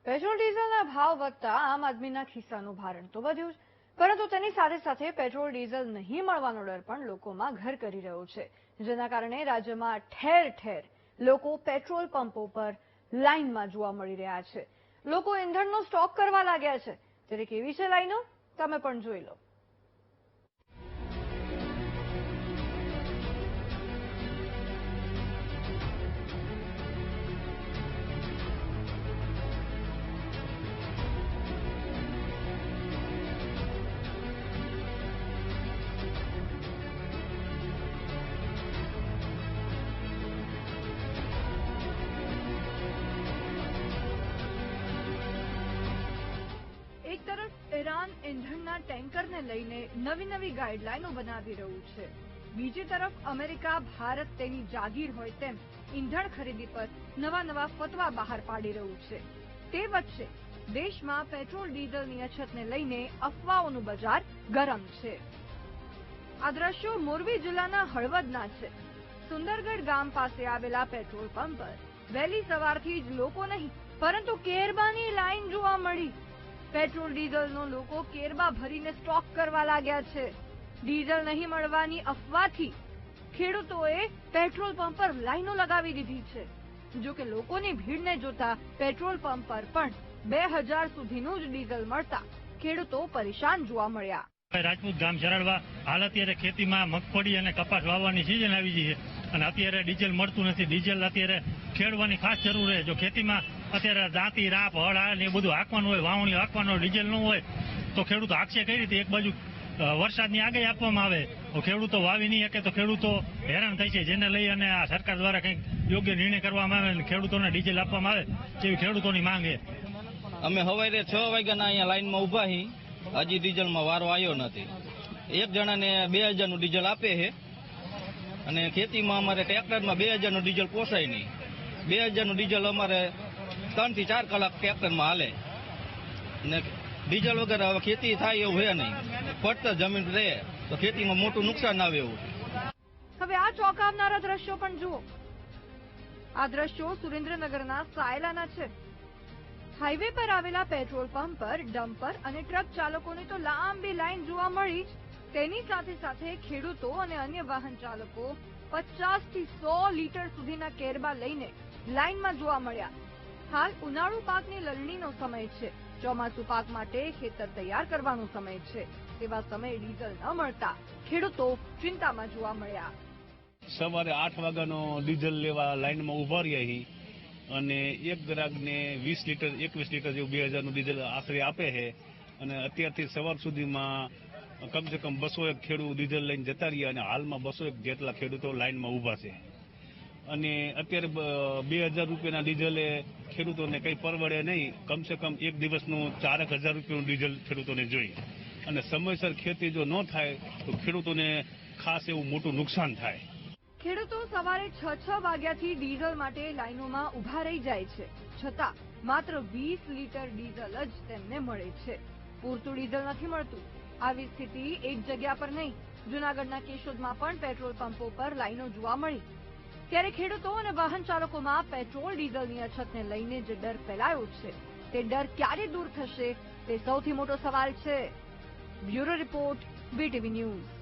Petrol ડીઝલના ભાવ વધતા આમ આદમીના ખિસ્સાનું ભારણ તો વધ્યું જ, પરંતુ તેની સાથે સાથે પેટ્રોલ ડીઝલ નહીં મળવાનો ડર પણ લોકોમાં ઘર કરી રહ્યો છે, જેના કારણે રાજ્યમાં ઠેર ઠેર લોકો પેટ્રોલ પંપો પર લાઇનમાં જોવા મળી રહ્યા છે। લોકો ઇંધણનો સ્ટોક કરવા લાગ્યા છે, ત્યારે કેવી છે લાઈનો તમે પણ જોઈ લો। એક તરફ ઈરાન ઇંધણના ટેન્કરને લઈને નવી ગાઈડલાઈનો બનાવી રહ્યું છે, બીજી તરફ અમેરિકા ભારત તેની જાગીર હોય તેમ ઇંધણ ખરીદી પર નવા ફતવા બહાર પાડી રહ્યું છે। તે વચ્ચે દેશમાં પેટ્રોલ ડીઝલની અછતને લઈને અફવાઓનું બજાર ગરમ છે। આ દ્રશ્યો મોરબી જિલ્લાના હળવદના છે। સુંદરગઢ ગામ પાસે આવેલા પેટ્રોલ પંપ પર વહેલી સવારથી જ લોકો નહીં પરંતુ કેરબાની લાઈન જોવા મળી। પેટ્રોલ ડીઝલનો લોકો કેરબા ભરીને સ્ટોક કરવા લાગ્યા છે। ડીઝલ નહીં મળવાની અફવાથી ખેડૂતોએ પેટ્રોલ પંપ પર લાઈનો લગાવી દીધી છે। જો કે લોકોની ભીડને જોતા પેટ્રોલ પંપ પર પણ 2000 સુધીનું જ ડીઝલ મળતા ખેડૂતો પરેશાન જોવા મળ્યા। રાજપૂત ગામ શરાળવા હાલ અત્યારે ખેતીમાં મગફળી અને કપાસ વાવવાની સિઝન આવી ગઈ છે અને અત્યારે ડીઝલ મળતું નથી। ડીઝલ અત્યારે ખેડવાની ખાસ જરૂર છે। જો ખેતીમાં અત્યારે દાંતી રાપ હળ ને એ બધું હાંકવાનું હોય, વાવણી હાંકવાનું હોય, ડીઝલ ન હોય તો ખેડૂતો હાંકશે કઈ રીતે? એક બાજુ વરસાદની આગાહી આપવામાં આવે તો ખેડૂતો વાવી નહીં શકે તો ખેડૂતો હેરાન થાય છે, જેને લઈ અને આ સરકાર દ્વારા કંઈક યોગ્ય નિર્ણય કરવામાં આવે અને ખેડૂતોને ડીઝલ આપવામાં આવે તેવી ખેડૂતોની માંગ છે। અમે સવારે 6 વાગ્યાના અહીંયા લાઈનમાં ઉભા છીએ, હજી ડીઝલમાં વારો આવ્યો નથી। એક જણાને 2000 નું ડીઝલ આપે છે અને ખેતીમાં અમારે ટ્રેક્ટરમાં 2000 નું ડીઝલ પોસાય નહીં। 2000 નું ડીઝલ અમારે 3 થી 4 કલાક ટ્રેક્ટરમાં હાલે અને ડીઝલ વગર હવે ખેતી થાય એવું છે નહીં। પડતર જમીન રહે તો ખેતીમાં મોટું નુકસાન આવે એવું છે। હવે આ ચોંકાવનારા દ્રશ્યો પણ જુઓ। આ દ્રશ્યો સુરેન્દ્રનગરના સાયલાના છે। હાઈવે પર આવેલા પેટ્રોલ પંપ પર ડમ્પર અને ટ્રક ચાલકોની તો લાંબી લાઈન જોવા મળી જ, તેની સાથે સાથે ખેડૂતો અને અન્ય વાહન ચાલકો 50 થી 100 લીટર સુધીના કેરબા લઈને લાઈનમાં જોવા મળ્યા। હાલ ઉનાળુ પાકની લણણીનો સમય છે, ચોમાસુ પાક માટે ખેતર તૈયાર કરવાનો સમય છે, તેવા સમયે ડીઝલ ન મળતા ખેડૂતો ચિંતામાં જોવા મળ્યા। સવારે 8 વાગ્યાનો ડીઝલ લેવા લાઈનમાં ઉભા રહ્યા છીએ અને એક ગ્રાહકને 20 લીટર 21 લીટર જેવું 2000 નું ડીઝલ આશરે આપે છે અને અત્યારથી સવાર સુધીમાં કમસે કમ 201 ખેડૂત ડીઝલ લઈને જતા રહ્યા અને હાલમાં 201 જેટલા ખેડૂતો લાઈનમાં ઉભા છે અને અત્યારે 2000 રૂપિયાના ડીઝલે ખેડૂતોને કંઈ પરવડે નહીં। કમસે કમ એક દિવસનું 4000 રૂપિયાનું ડીઝલ ખેડૂતોને જોઈએ અને સમયસર ખેતી જો ન થાય તો ખેડૂતોને ખાસ એવું મોટું નુકસાન થાય। ખેડૂતો સવારે 6 વાગ્યાથી ડીઝલ માટે લાઈનોમાં ઉભા રહી જાય છે, છતાં માત્ર 20 લીટર ડીઝલ જ તેમને મળે છે। પૂરતું ડીઝલ નથી મળતું। આવી સ્થિતિ એક જગ્યા પર નહીં, જૂનાગઢના કેશોદમાં પણ પેટ્રોલ પંપો પર લાઈનો જોવા મળી। ત્યારે ખેડૂતો અને વાહન ચાલકોમાં પેટ્રોલ ડીઝલની અછતને લઈને જે ડર ફેલાયો છે તે ડર ક્યારે દૂર થશે તે સૌથી મોટો સવાલ છે। Bureau report, BTV news.